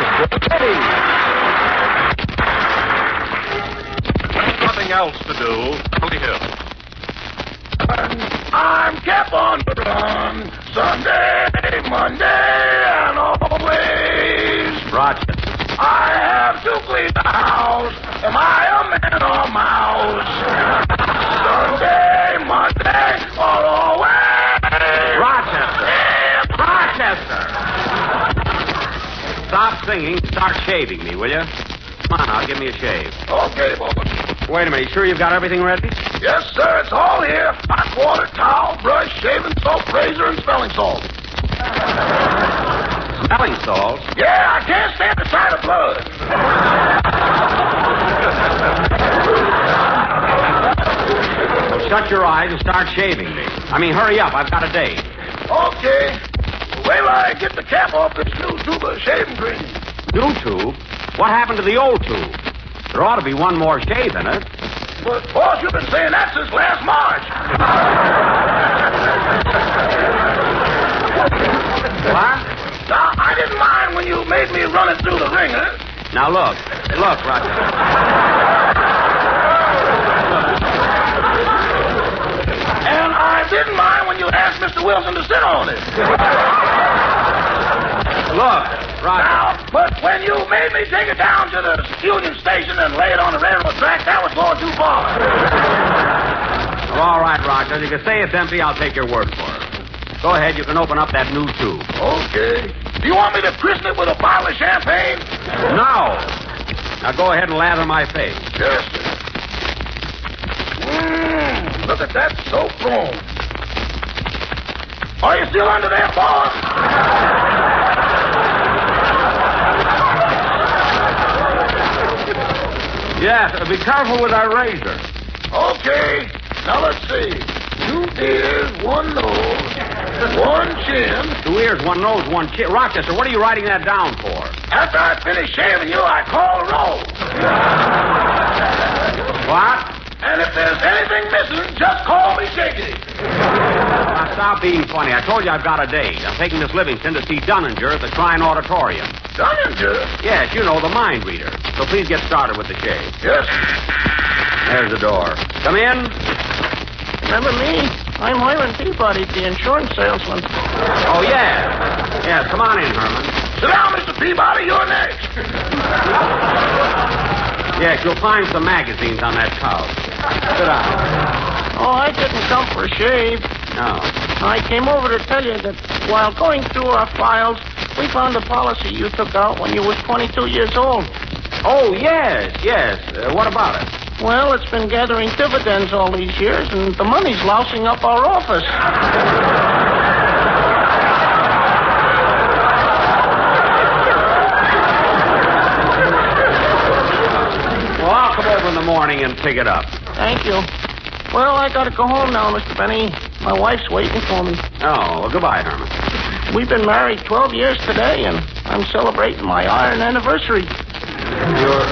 Rochester. Hey! There's nothing else to do. Only here. I'm kept on the run, Sunday, Monday, and always. Rochester. I have to clean the house. Am I a man or mouse? Sunday, Monday, or always. Rochester. Rochester! Stop singing. Start shaving me, will you? Come on, now. Give me a shave. Okay, boy. Wait a minute. You sure you've got everything ready? Yes, sir. It's all here. Hot water, towel, brush, shaving soap, razor, and smelling salt. Smelling salts? Yeah, I can't stand the sight of blood. Well, shut your eyes and start shaving me. I mean, hurry up. I've got a date. Okay. Wait till I get the cap off this new tube of shaving cream. New tube? What happened to the old tube? There ought to be one more shave in it. But, boss, you've been saying that since last March. What? Now, I didn't mind when you made me run it through the ringer. Now, look. Look, Rochester. And I didn't mind when you asked Mr. Wilson to sit on it. Look, Rochester. Now, but when you made me take it down to the Union Station and lay it on the railroad track, that was going too far. Well, all right, Rochester. You can say it's empty. I'll take your word for it. Go ahead. You can open up that new tube. Okay. Do you want me to christen it with a bottle of champagne? No. Now go ahead and lather my face. Yes, sir. Look at that soap broom. Are you still under there, boss? Yes, be careful with our razor. Okay. Now let's see. 2 ears, 1 nose, 1 chin. 2 ears, 1 nose, 1 chin. Rochester, what are you writing that down for? After I finish shaving you, I call a roll. What? And if there's anything missing, just call me Shaky. Now stop being funny. I told you I've got a date. I'm taking Miss Livingston to see Dunninger at the Shrine Auditorium. Dunninger? Yes, you know, the mind reader. So please get started with the shave. Yes. There's the door. Come in. Remember me? I'm Hiram Peabody, the insurance salesman. Oh, yes. Yes, come on in, Herman. Sit down, Mr. Peabody. You're next. Yes, you'll find some magazines on that couch. Sit down. Oh, I didn't come for a shave. No. I came over to tell you that while going through our files, we found a policy you took out when you was 22 years old. Oh, yes. What about it? Well, it's been gathering dividends all these years, and the money's lousing up our office. Well, I'll come over in the morning and pick it up. Thank you. Well, I gotta go home now, Mr. Benny. My wife's waiting for me. Oh, well, goodbye, Herman. We've been married 12 years today, and I'm celebrating my iron anniversary.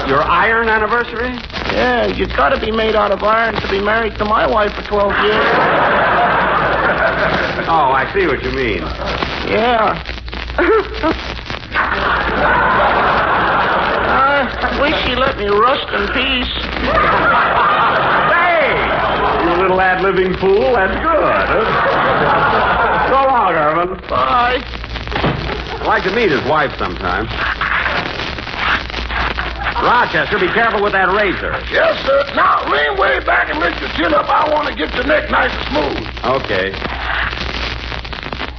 Your iron anniversary? Yeah, you've got to be made out of iron to be married to my wife for 12 years. Oh, I see what you mean. Yeah. I wish she let me rust in peace. Hey! You little ad-libbing fool. That's good. Huh? So long, Herman. Bye. I'd like to meet his wife sometime. Rochester, be careful with that razor. Yes, sir. Now, lean way back and lift your chin up. I want to get your neck nice and smooth. Okay.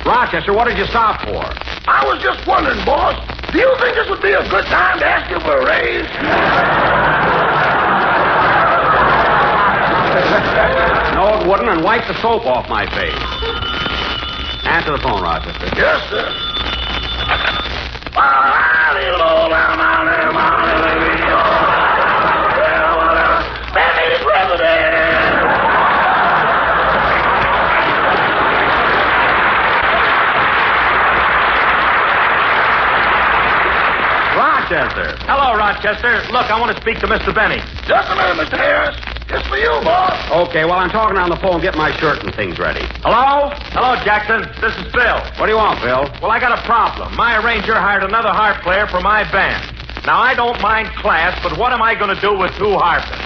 Rochester, what did you stop for? I was just wondering, boss, do you think this would be a good time to ask you for a raise? No, it wouldn't, and wipe the soap off my face. Answer the phone, Rochester. Yes, sir. Benny's resident. Rochester. Hello, Rochester. Look, I want to speak to Mr. Benny. Just a minute, Mr. Harris. Just for you, boss. Okay, well, I'm talking on the phone. Get my shirt and things ready. Hello? Hello, Jackson. This is Bill. What do you want, Bill? Well, I got a problem. My arranger hired another harp player for my band. Now, I don't mind class, but what am I going to do with two harpists?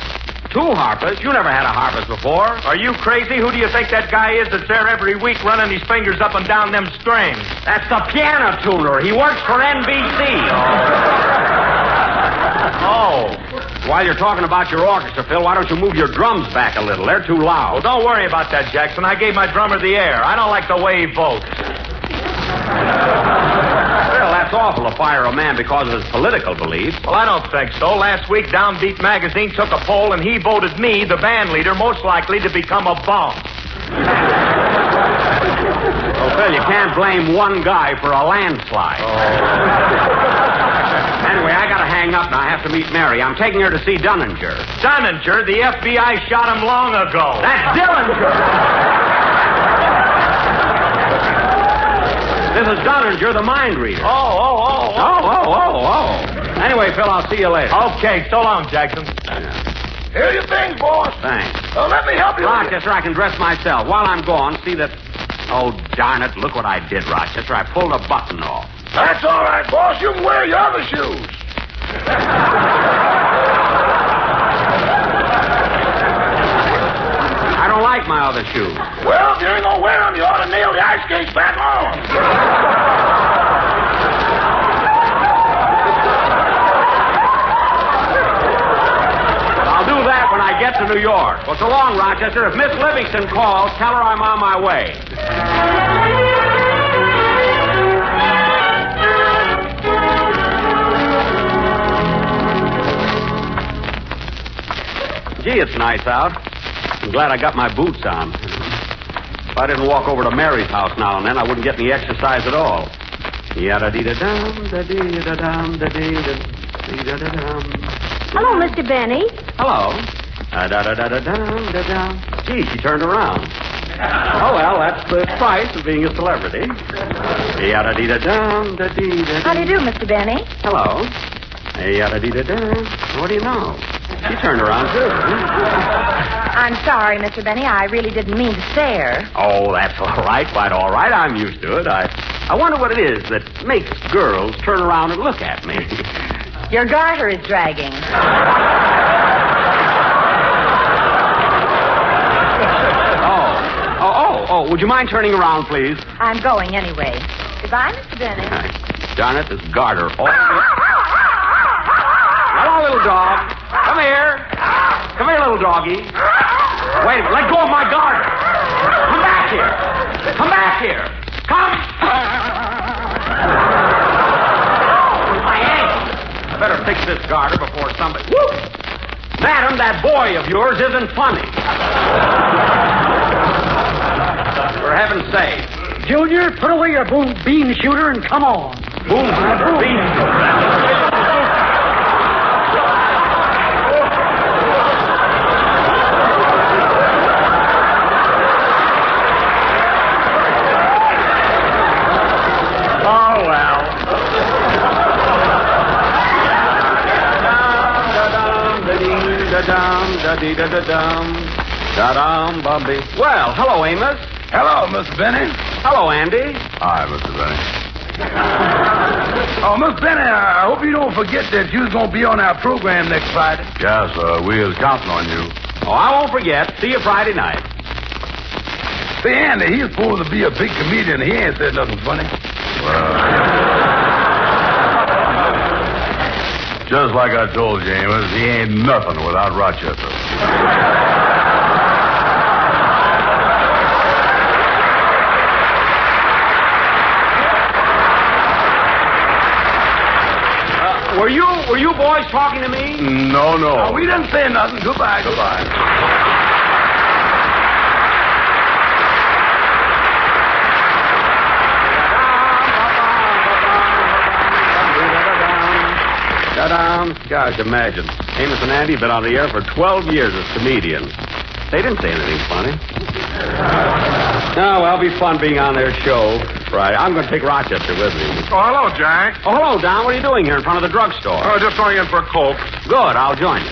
Two harpists? You never had a harpist before. Are you crazy? Who do you think that guy is that's there every week running his fingers up and down them strings? That's the piano tuner. He works for NBC. Oh. While you're talking about your orchestra, Phil, why don't you move your drums back a little? They're too Well, loud. don't worry about that, Jackson. I gave my drummer the air. I don't like the way he votes. Phil, that's awful to fire a man because of his political beliefs. Well, I don't think so. Last week, Downbeat Magazine took a poll, and he voted me, the band leader, most likely to become a bum. Well, Phil, you can't blame one guy for a landslide. Anyway, I gotta hang up now. I have to meet Mary. I'm taking her to see Dunninger. Dunninger? The FBI shot him long ago. That's Dillinger! This is Dunninger, the mind reader. Oh. Anyway, Phil, I'll see you later. Okay, so long, Jackson. Here are your things, boss. Thanks. Let me help you. Rochester, I can dress myself. While I'm gone, see that... Oh, darn it, look what I did, Rochester. I pulled a button off. That's all right, boss. You can wear your other shoes. I don't like my other shoes. Well, if you ain't gonna wear them, you ought to nail the ice skates back on. I'll do that when I get to New York. Well, so long, Rochester. If Miss Livingston calls, tell her I'm on my way. Gee, it's nice out. I'm glad I got my boots on. If I didn't walk over to Mary's house now and then, I wouldn't get any exercise at all. Yada-dee-da-dum, da-dee-da-dum, da-dee-da-dee-da-dum. Hello, Mr. Benny. Hello. Da-da-da-da-dum, da-dum. Gee, she turned around. Oh, well, that's the price of being a celebrity. Yada-dee-da-dum, da-dee-da-dum. How do you do, Mr. Benny? Hello. Yada-dee-da-dum. What do you know? She turned around, too. I'm sorry, Mr. Benny. I really didn't mean to stare. Oh, that's all right. Quite all right. I'm used to it. I wonder what it is that makes girls turn around and look at me. Your garter is dragging. Oh, would you mind turning around, please? I'm going anyway. Goodbye, Mr. Benny. Darn it, this garter. Hello, little dog. Come here. Come here, little doggy. Wait a minute. Let go of my garter. Come back here. Come back here. Come. My ankle. I better fix this garter before somebody... Whoop! Madam, that boy of yours isn't funny. For heaven's sake. Junior, put away your bean shooter and come on. Bean shooter. Well, hello, Amos. Hello, Mr. Benny. Hello, Andy. Hi, Mr. Benny. Oh, Miss Benny, I hope you don't forget that you're going to be on our program next Friday. Yes, we was counting on you. Oh, I won't forget. See you Friday night. See, Andy, he's supposed to be a big comedian. He ain't said nothing funny. Just like I told you, Amos, he ain't nothing without Rochester. Were you boys talking to me? No. Oh, we didn't say nothing. Goodbye. Gosh, imagine. Amos and Andy have been on the air for 12 years as comedians. They didn't say anything funny. Oh, well, it'll be fun being on their show Friday. I'm going to take Rochester with me. Oh, hello, Jack. Oh, hello, Don. What are you doing here in front of the drugstore? Oh, just going in for a Coke. Good. I'll join you.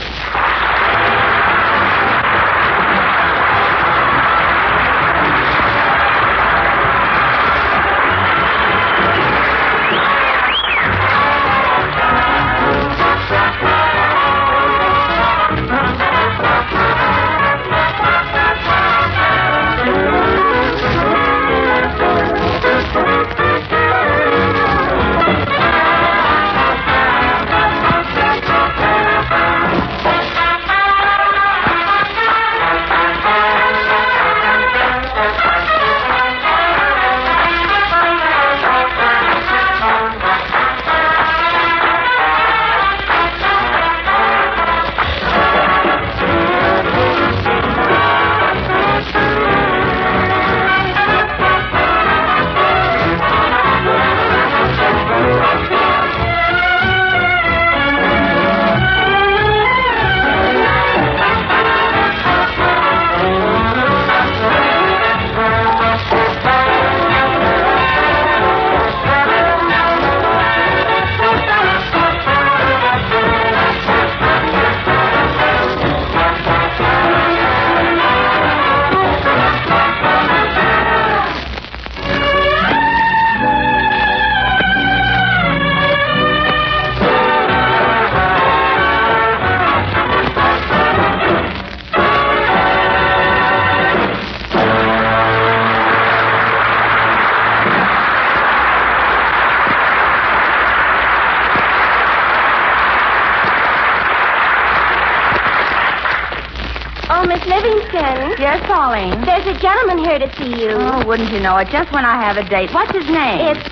Livingston. Yes, Pauline? There's a gentleman here to see you. Oh, wouldn't you know it? Just when I have a date. What's his name? It's,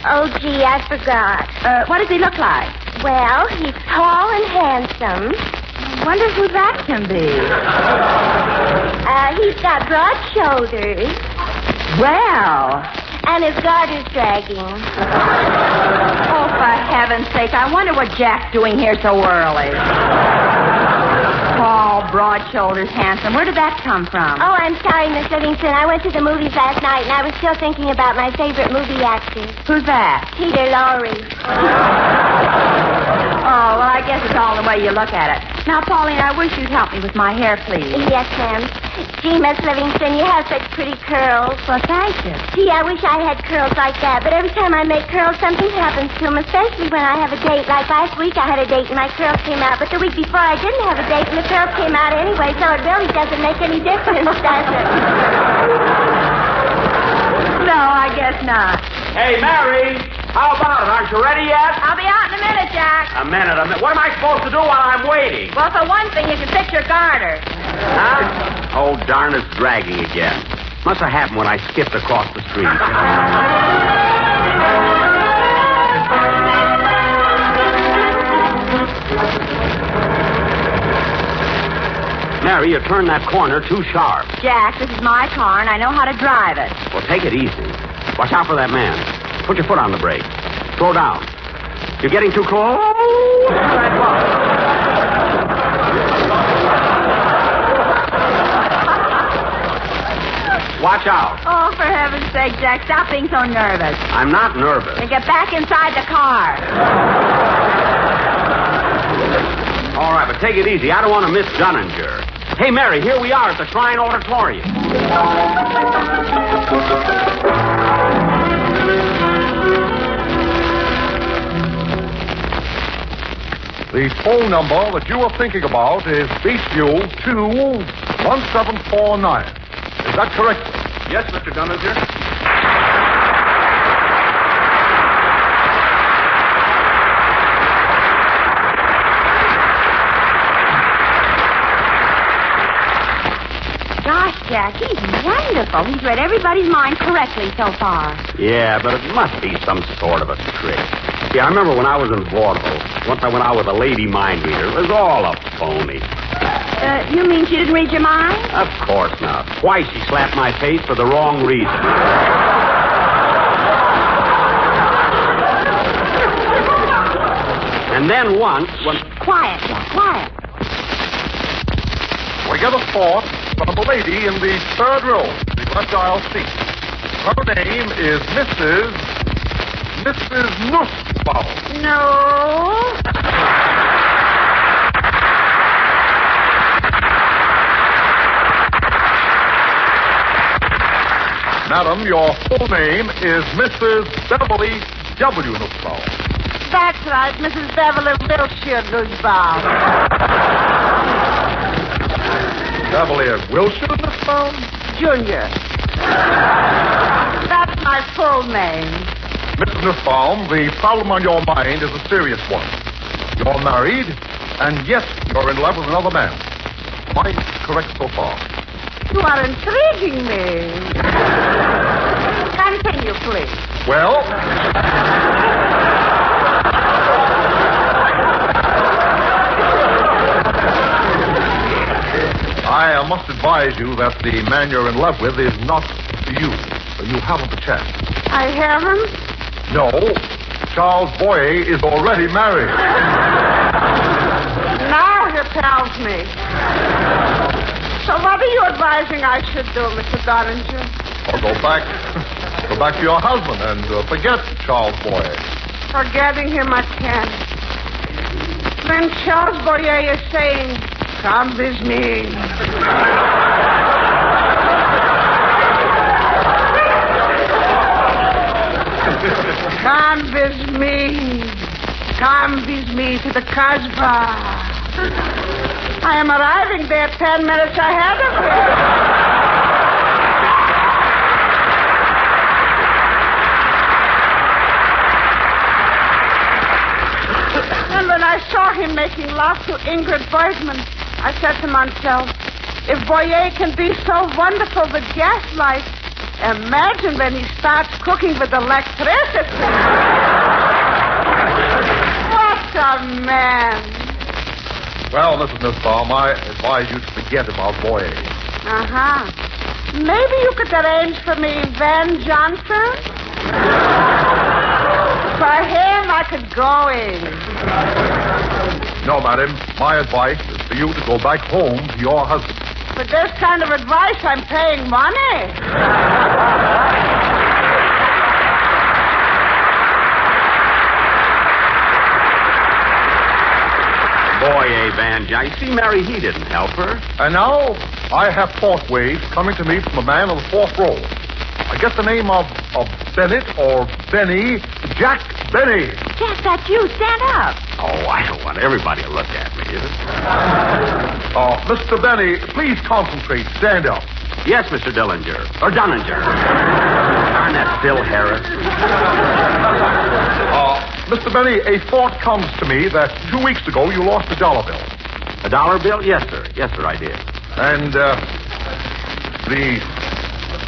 oh, gee, I forgot. What does he look like? Well, he's tall and handsome. I wonder who that can be. He's got broad shoulders. Well. And his garter's dragging. Oh, for heaven's sake, I wonder what Jack's doing here so early. Tall, broad shoulders, handsome. Where did that come from? Oh, I'm sorry, Miss Livingston. I went to the movies last night, and I was still thinking about my favorite movie actor. Who's that? Peter Lorre. Oh, well, I guess it's all the way you look at it. Now, Pauline, I wish you'd help me with my hair, please. Yes, ma'am. Gee, Miss Livingston, you have such pretty curls. Well, thank you. Gee, I wish I had curls like that, but every time I make curls, something happens to them, especially when I have a date. Like last week, I had a date and my curls came out, but the week before, I didn't have a date and the curls came out anyway, so it really doesn't make any difference, does it? No, I guess not. Hey, Mary, how about it? Aren't you ready yet? I'll be out in a minute, Jack. A minute. What am I supposed to do while I'm waiting? Well, for one thing, you can fix your garter. Huh? Oh, darn, it's dragging again. Must have happened when I skipped across the street. Mary, you turned that corner too sharp. Jack, this is my car, and I know how to drive it. Well, take it easy. Watch out for that man. Put your foot on the brake. Slow down. You're getting too close. Watch out. Oh, for heaven's sake, Jack, stop being so nervous. I'm not nervous. And get back inside the car. All right, but take it easy. I don't want to miss Dunninger. Hey, Mary, here we are at the Shrine Auditorium. The phone number that you are thinking about is Beachview 21749. Is that correct? Yes, Mr. Dunninger. Gosh, Jack, he's wonderful. He's read everybody's mind correctly so far. Yeah, but it must be some sort of a trick. See, I remember when I was in vaudeville, once I went out with a lady mind reader. It was all a phony. You mean she didn't read your mind? Of course not. Twice she slapped my face for the wrong reason. And then once, when... Quiet, Jack, quiet. We get a spot from the lady in the third row, the left aisle seat. Her name is Mrs. Nussbaum. No. Madam, your full name is Mrs. Beverly W. Nussbaum. That's right, Mrs. Beverly Wilshire Nussbaum. Beverly Wilshire Nussbaum? Junior. That's my full name. Mrs. Nussbaum, the problem on your mind is a serious one. You're married, and yes, you're in love with another man. Am I correct so far? You are intriguing me. Continue, please. Well... I must advise you that the man you're in love with is not you. You haven't a chance. I haven't? No. Charles Boyer is already married. Now he tells me. So what are you advising I should do, Mr. Dunninger? Or go back to your husband and forget Charles Boyer. Forgetting him I can't. Then Charles Boyer is saying, come with me. Come with me. Come with me to the Casbah. I am arriving there 10 minutes ahead of you. And when I saw him making love to Ingrid Bergman, I said to myself, If Boyer can be so wonderful with gaslight, imagine when he starts cooking with electricity. What a man. Well, Mrs. Nussbaum, I advise you to forget about Boyer. Uh-huh. Maybe you could arrange for me Van Johnson? For him, I could go in. No, madam. My advice is for you to go back home to your husband. For this kind of advice, I'm paying money. Boy, Van Johnson. You see, Mary, he didn't help her. And now, I have fourth wave coming to me from a man on the fourth row. I get the name of Bennett or Benny, Jack Benny. Jack, that's you. Stand up. Oh, I don't want everybody to look at me. Mr. Benny, please concentrate. Stand up. Yes, Mr. Dunninger. Or Dunninger. Darn that Phil Harris. Mr. Benny, a thought comes to me that 2 weeks ago you lost a dollar bill. A dollar bill? Yes, sir. Yes, sir, I did. And the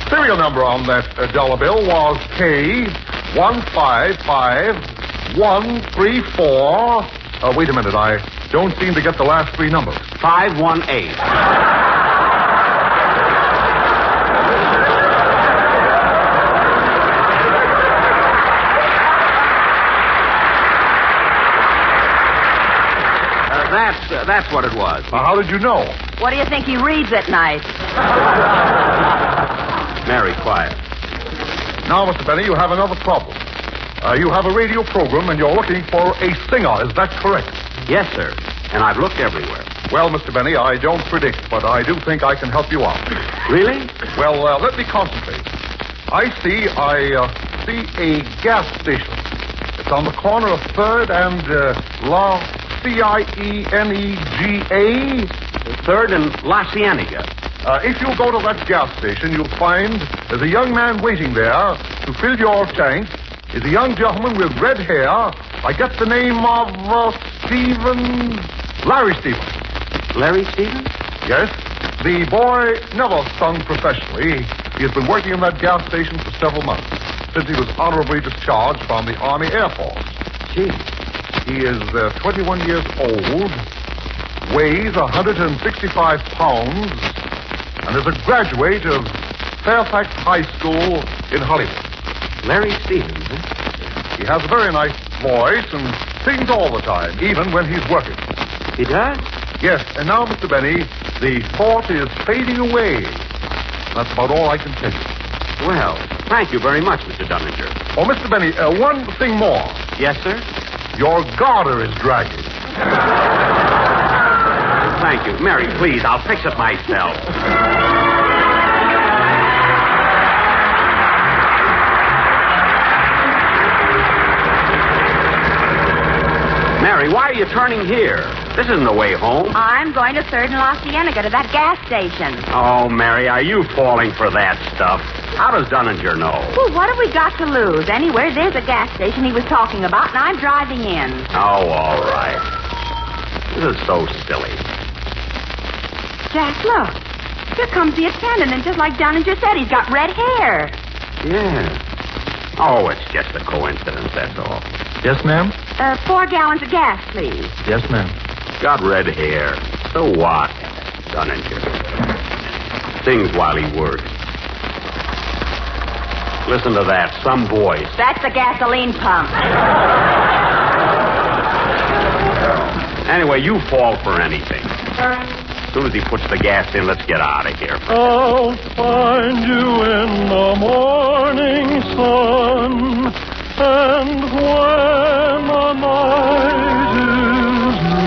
serial number on that dollar bill was K155134. Wait a minute, I don't seem to get the last three numbers. 518. That's what it was. How did you know? What do you think he reads at night? Mary, quiet. Now, Mr. Benny, you have another problem. You have a radio program and you're looking for a singer. Is that correct? Yes, sir. And I've looked everywhere. Well, Mr. Benny, I don't predict, but I do think I can help you out. Really? Well, let me concentrate. I see a gas station. It's on the corner of 3rd and La Cienega. 3rd and La Cienega. If you go to that gas station, you'll find there's a young man waiting there to fill your tank. Is a young gentleman with red hair. I get the name of Larry Stevens. Larry Stevens? Yes. The boy never sung professionally. He has been working in that gas station for several months, since he was honorably discharged from the Army Air Force. Gee. He is 21 years old, weighs 165 pounds, and is a graduate of Fairfax High School in Hollywood. Larry Stevens, huh? He has a very nice voice and sings all the time, even when he's working. He does? Yes, and now, Mr. Benny, the thought is fading away. That's about all I can tell you. Well, thank you very much, Mr. Dunninger. Oh, Mr. Benny, one thing more. Yes, sir? Your garter is dragging. Thank you. Mary, please, I'll fix it myself. Mary, why are you turning here? This isn't the way home. I'm going to 3rd and La Cienega to that gas station. Oh, Mary, are you falling for that stuff? How does Dunninger know? Well, what have we got to lose? Anyway, there's a gas station he was talking about, and I'm driving in. Oh, all right. This is so silly. Jack, look. Here comes the attendant, and just like Dunninger said, he's got red hair. Yeah. Oh, it's just a coincidence, that's all. Yes, ma'am? 4 gallons of gas, please. Yes, ma'am. Got red hair. So what? Dunninger. Sings while he works. Listen to that. Some voice. That's the gasoline pump. Anyway, you fall for anything. As soon as he puts the gas in, let's get out of here. I'll find you in the morning sun, and when the night is new,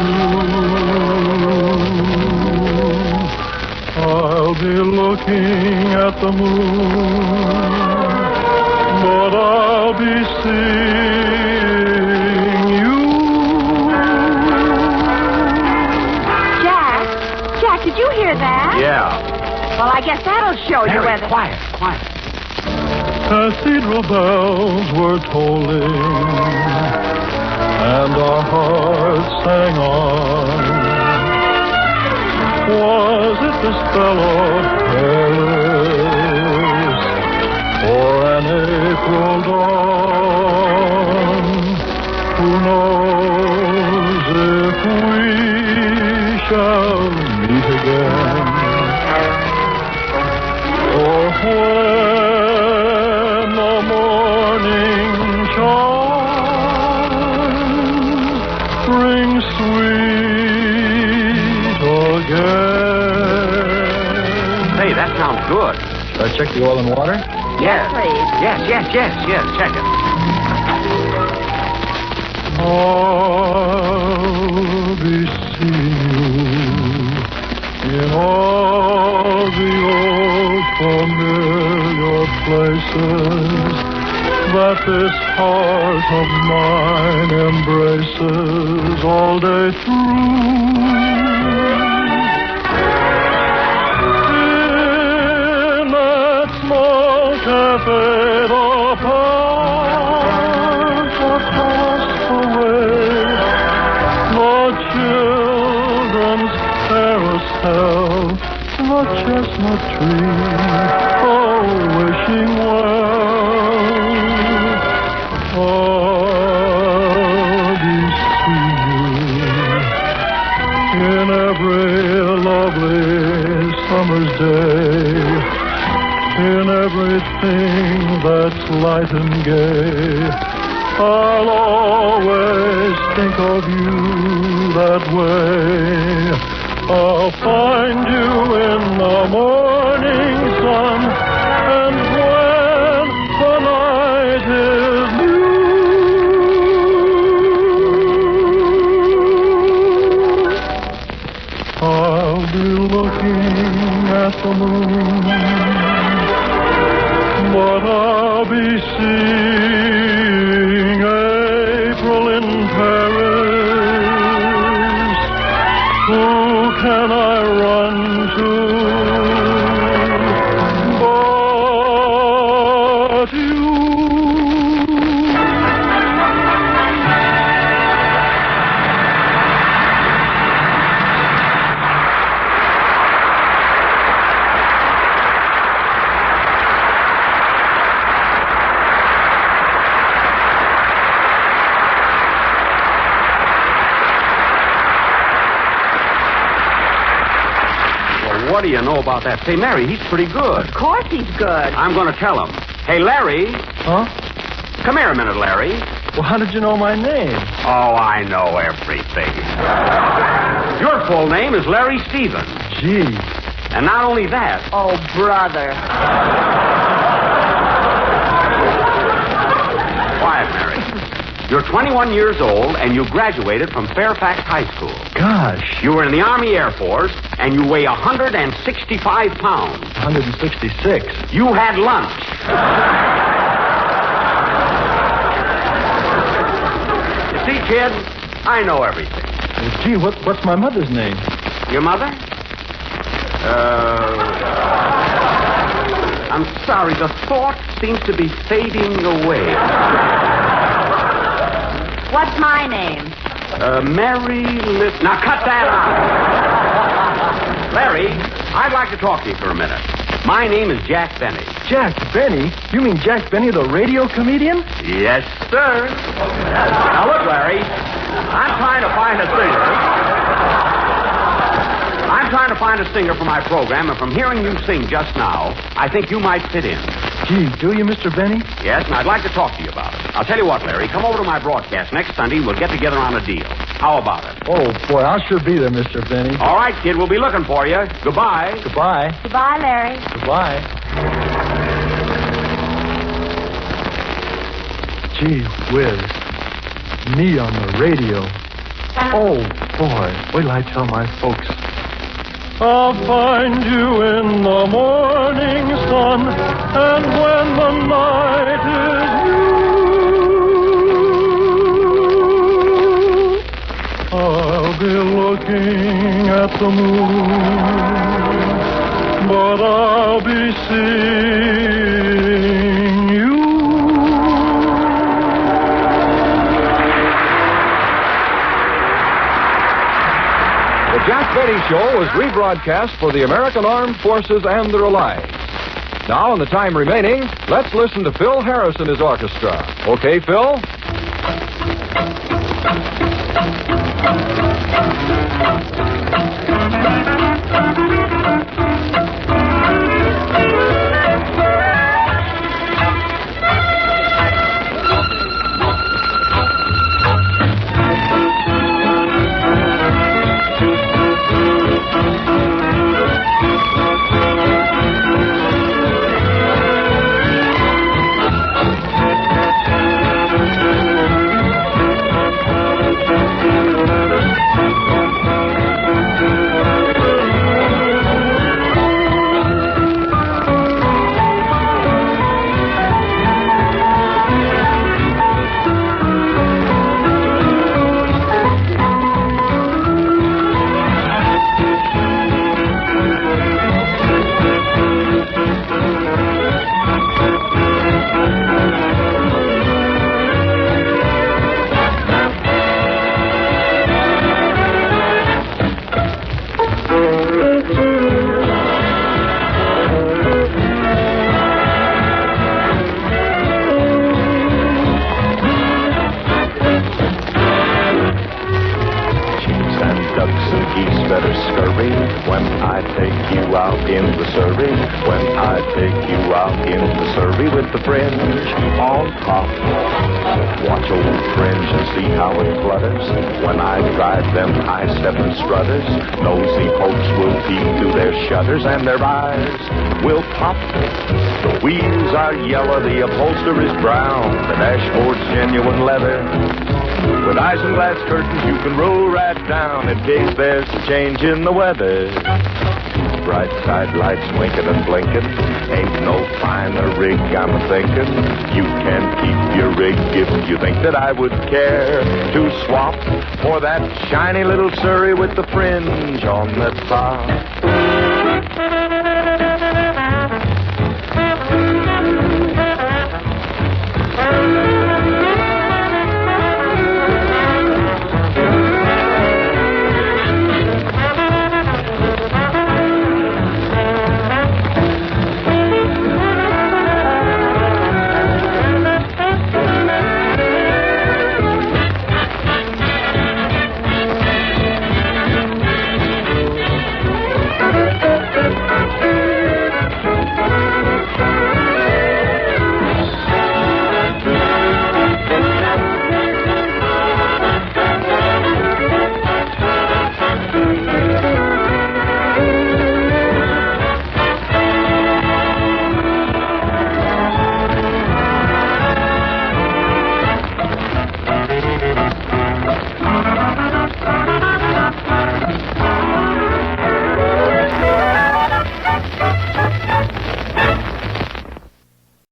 I'll be looking at the moon, but I'll be seeing you. Jack, did you hear that? Yeah. Well, I guess that'll show you whether... Quiet. Cathedral bells were tolling, and our hearts sang on. Was it the spell of Paris or an April dawn? Who knows if we shall meet again? Or when the morning chimes ring sweet again. Hey, that sounds good. Should I check the oil and water? Yes, please. Yes, check it. I'll be seeing you in all the old familiar places that this heart of mine embraces all day through. In that small cafe, the park across the way, the children's carousel, the chestnut tree, oh, wishing well. I'll be seeing you in every lovely summer's day, in everything that's light and gay. I'll always think of you that way. I'll find you in the morning sun, and when the night is new, I'll be looking at the moon, but I'll be seeing April in Paris. Who can I run to but you? What do you know about that? Say, Mary, he's pretty good. Of course he's good. I'm going to tell him. Hey, Larry. Huh? Come here a minute, Larry. Well, how did you know my name? Oh, I know everything. Your full name is Larry Stevens. Gee. And not only that. Oh, brother. Quiet, Mary. You're 21 years old, and you graduated from Fairfax High School. Gosh. You were in the Army Air Force, and you weigh 165 pounds. 166. You had lunch. You see, kid, I know everything. Well, gee, what's my mother's name? Your mother? I'm sorry, the thought seems to be fading away. What's my name? Mary Now, cut that out. Larry, I'd like to talk to you for a minute. My name is Jack Benny. Jack Benny? You mean Jack Benny, the radio comedian? Yes, sir. Now, look, Larry, I'm trying to find a singer for my program, and from hearing you sing just now, I think you might fit in. Gee, do you, Mr. Benny? Yes, and I'd like to talk to you about it. I'll tell you what, Larry, come over to my broadcast next Sunday, and we'll get together on a deal. How about it? Oh, boy, I'll sure be there, Mr. Benny. All right, kid, we'll be looking for you. Goodbye. Goodbye. Goodbye, Larry. Goodbye. Gee whiz. Me on the radio. Oh, boy. Wait till I tell my folks. I'll find you in the morning sun, and when the night is new, I'll be looking at the moon, but I'll be seeing you. The Jack Benny Show was rebroadcast for the American Armed Forces and their allies. Now, in the time remaining, let's listen to Phil Harris and his orchestra. Okay, Phil? And their eyes will pop. The wheels are yellow, the upholster is brown, the dashboard's genuine leather. With eyes and glass curtains, you can roll right down in case there's a change in the weather. Two bright side lights winking and blinking, ain't no finer rig, I'm a-thinking. You can keep your rig if you think that I would care to swap for that shiny little Surrey with the fringe on the top.